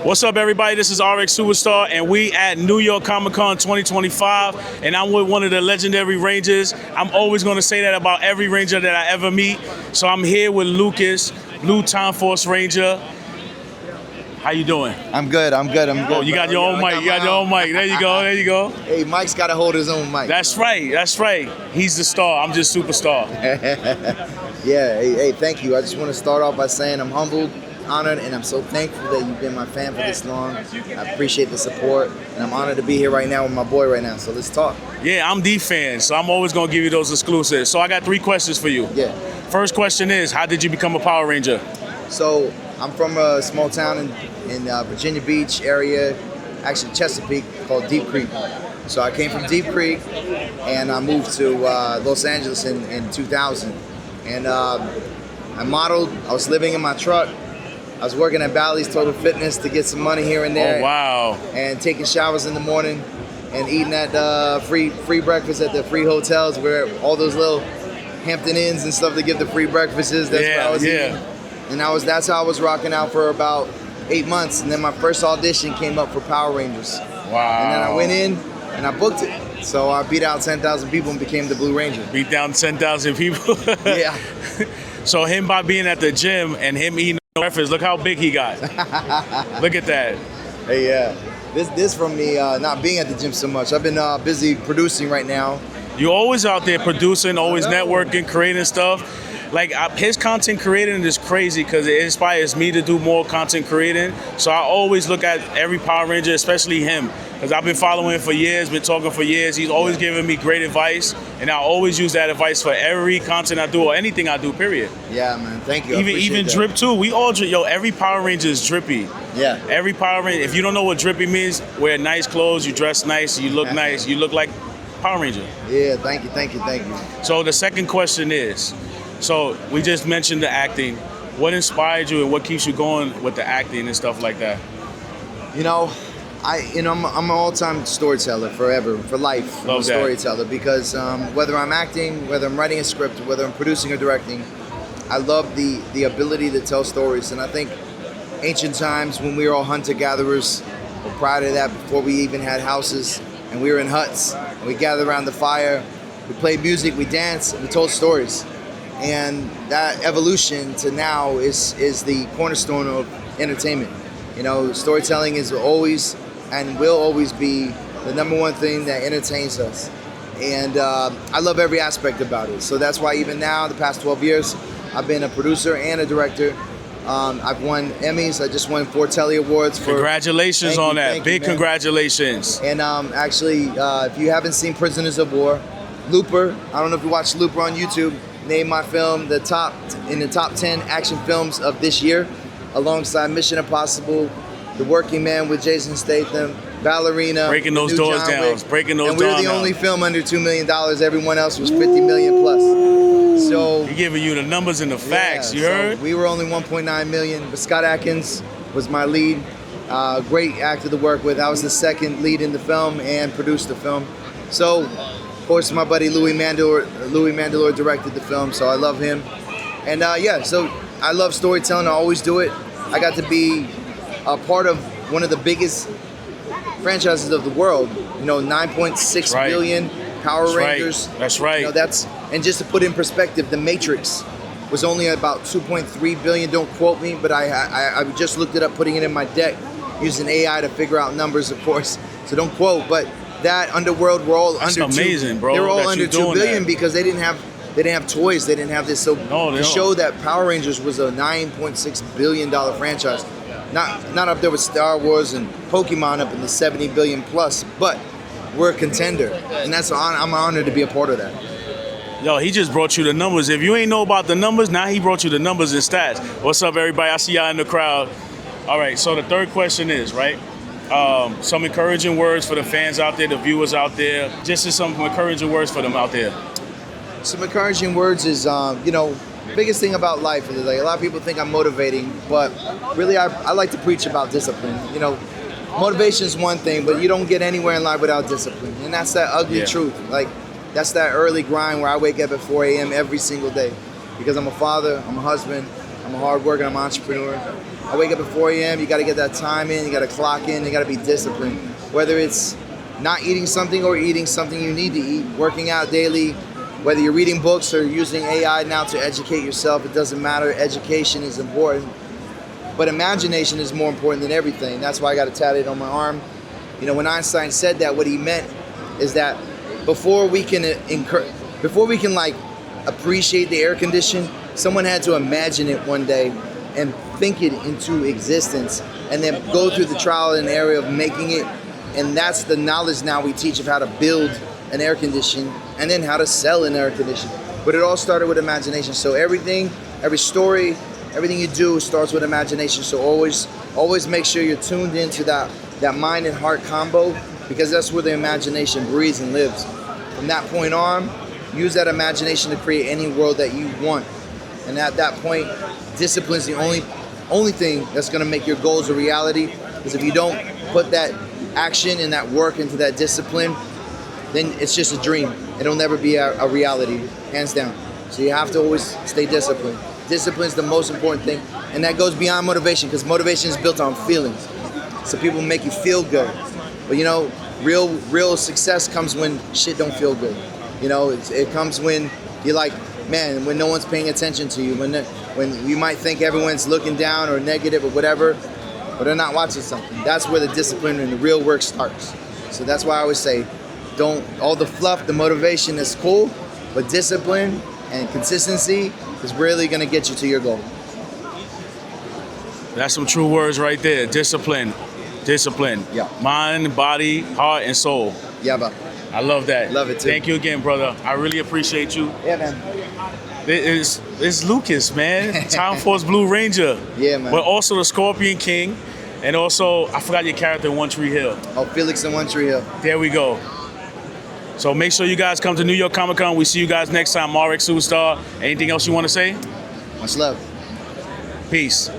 What's up, everybody? This is RX Superstar, and we at New York Comic Con 2025, and I'm with one of the legendary Rangers. I'm always going to say that about every Ranger that I ever meet. So I'm here with Lucas, Blue Time Force Ranger. How you doing? I'm good. Oh, you got your own mic. You got your own mic. There you go. Hey, Mike's got to hold his own mic. That's right. He's the star. I'm just Superstar. Yeah, hey, thank you. I just want to start off by saying I'm humbled, honored, and I'm so thankful that you've been my fan for this long. I appreciate the support, and I'm honored to be here right now with my boy right now. So let's talk. Yeah, I'm the fan, so I'm always going to give you those exclusives. So I got 3 questions for you. Yeah. First question is, how did you become a Power Ranger? So I'm from a small town in Virginia Beach area, actually Chesapeake, called Deep Creek. So I came from Deep Creek, and I moved to Los Angeles in 2000. And I modeled. I was living in my truck. I was working at Bally's Total Fitness to get some money here and there. Oh, wow. And taking showers in the morning and eating at free breakfast at the free hotels where all those little Hampton Inns and stuff that give the free breakfasts. That's where I was eating. And that's how I was rocking out for about 8 months. And then my first audition came up for Power Rangers. Wow. And then I went in and I booked it. So I beat out 10,000 people and became the Blue Ranger. Beat down 10,000 people? Yeah. So him by being at the gym and him eating breakfast, look how big he got. Look at that. Hey, yeah. This from me not being at the gym so much. I've been busy producing right now. You're always out there producing, always networking, creating stuff. Like his content creating is crazy because it inspires me to do more content creating. So I always look at every Power Ranger, especially him, because I've been following him for years, been talking for years. He's always giving me great advice, and I always use that advice for every content I do or anything I do, period. Yeah, man. Thank you. Even drip too. We all drip. Yo, every Power Ranger is drippy. Yeah. Every Power Ranger. If you don't know what drippy means, wear nice clothes, you dress nice, you look nice, you look like Power Ranger. Yeah, thank you. So the second question is, so we just mentioned the acting. What inspired you and what keeps you going with the acting and stuff like that? I'm an all-time storyteller forever, for life. I'm a storyteller because whether I'm acting, whether I'm writing a script, whether I'm producing or directing, I love the ability to tell stories. And I think ancient times when we were all hunter-gatherers, or prior to that, before we even had houses, and we were in huts, and we gathered around the fire, we played music, we danced, and we told stories. And that evolution to now is the cornerstone of entertainment. Storytelling is always and will always be the number one thing that entertains us. And I love every aspect about it. So that's why even now, the past 12 years, I've been a producer and a director. I've won Emmys. I just won 4 Telly Awards. Congratulations on that. Big congratulations. And actually, if you haven't seen Prisoners of War, Looper, I don't know if you watched Looper on YouTube, named my film in the top 10 action films of this year, alongside Mission Impossible, The Working Man with Jason Statham, Ballerina, breaking those doors down. And we're the only film under $2 million. Everyone else was 50 million plus. So he's giving you the numbers and the facts. You heard? We were only 1.9 million, but Scott Adkins was my lead. Great actor to work with. I was the second lead in the film and produced the film. So, of course, my buddy Louis Mandylor directed the film, so I love him. And so I love storytelling. I always do it. I got to be a part of one of the biggest franchises of the world. 9.6 billion Power Rangers. That's right. And just to put in perspective, The Matrix was only about 2.3 billion. Don't quote me, but I just looked it up, putting it in my deck, using AI to figure out numbers, of course. So don't quote, but that Underworld were all under amazing, bro. They were all under 2 billion because they didn't have toys. They didn't have this. So to show that Power Rangers was a $9.6 billion franchise, not up there with Star Wars and Pokemon up in the 70 billion plus, but we're a contender, and I'm honored to be a part of that. Yo, he just brought you the numbers. If you ain't know about the numbers, now he brought you the numbers and stats. What's up, everybody? I see y'all in the crowd. All right, so the third question is, right? Some encouraging words for the fans out there, the viewers out there. Just some encouraging words for them out there. Some encouraging words is, biggest thing about life is like a lot of people think I'm motivating, but really I like to preach about discipline. Motivation is one thing, but you don't get anywhere in life without discipline, and that's that ugly truth. Like that's that early grind where I wake up at 4 a.m. every single day because I'm a father, I'm a husband, I'm a hard worker. I'm an entrepreneur. I wake up at 4 a.m. You got to get that time in. You got to clock in. You got to be disciplined. Whether it's not eating something or eating something you need to eat, working out daily, whether you're reading books or using AI now to educate yourself, it doesn't matter. Education is important. But imagination is more important than everything. That's why I got it tatted on my arm. You know, when Einstein said that, what he meant is that before we can like appreciate the air condition, someone had to imagine it one day and think it into existence, and then go through the trial and error of making it. And that's the knowledge now we teach of how to build an air condition and then how to sell an air condition. But it all started with imagination. So everything, every story, everything you do starts with imagination. So always make sure you're tuned into that mind and heart combo, because that's where the imagination breathes and lives. From that point on, use that imagination to create any world that you want. And at that point, discipline is the only thing that's going to make your goals a reality. Because if you don't put that action and that work into that discipline, then it's just a dream. It'll never be a reality, hands down. So you have to always stay disciplined. Discipline is the most important thing, and that goes beyond motivation, because motivation is built on feelings. So people make you feel good, but you know, real success comes when shit don't feel good. You know, it comes when you're like, man, when no one's paying attention to you, when you might think everyone's looking down or negative or whatever, but they're not watching something. That's where the discipline and the real work starts. So that's why I always say, all the fluff, the motivation is cool, but discipline and consistency is really gonna get you to your goal. That's some true words right there. Discipline. Yeah. Mind, body, heart, and soul. Yeah, but I love that. Love it too. Thank you again, brother. I really appreciate you. yeah, man. It's Lucas, man. Time Force Blue Ranger. Yeah, man. But also the Scorpion King. And also, I forgot your character in One Tree Hill. Oh, Felix and One Tree Hill. There we go. So make sure you guys come to New York Comic Con. We see you guys next time. Marek Superstar. Anything else you want to say? Much love. Peace.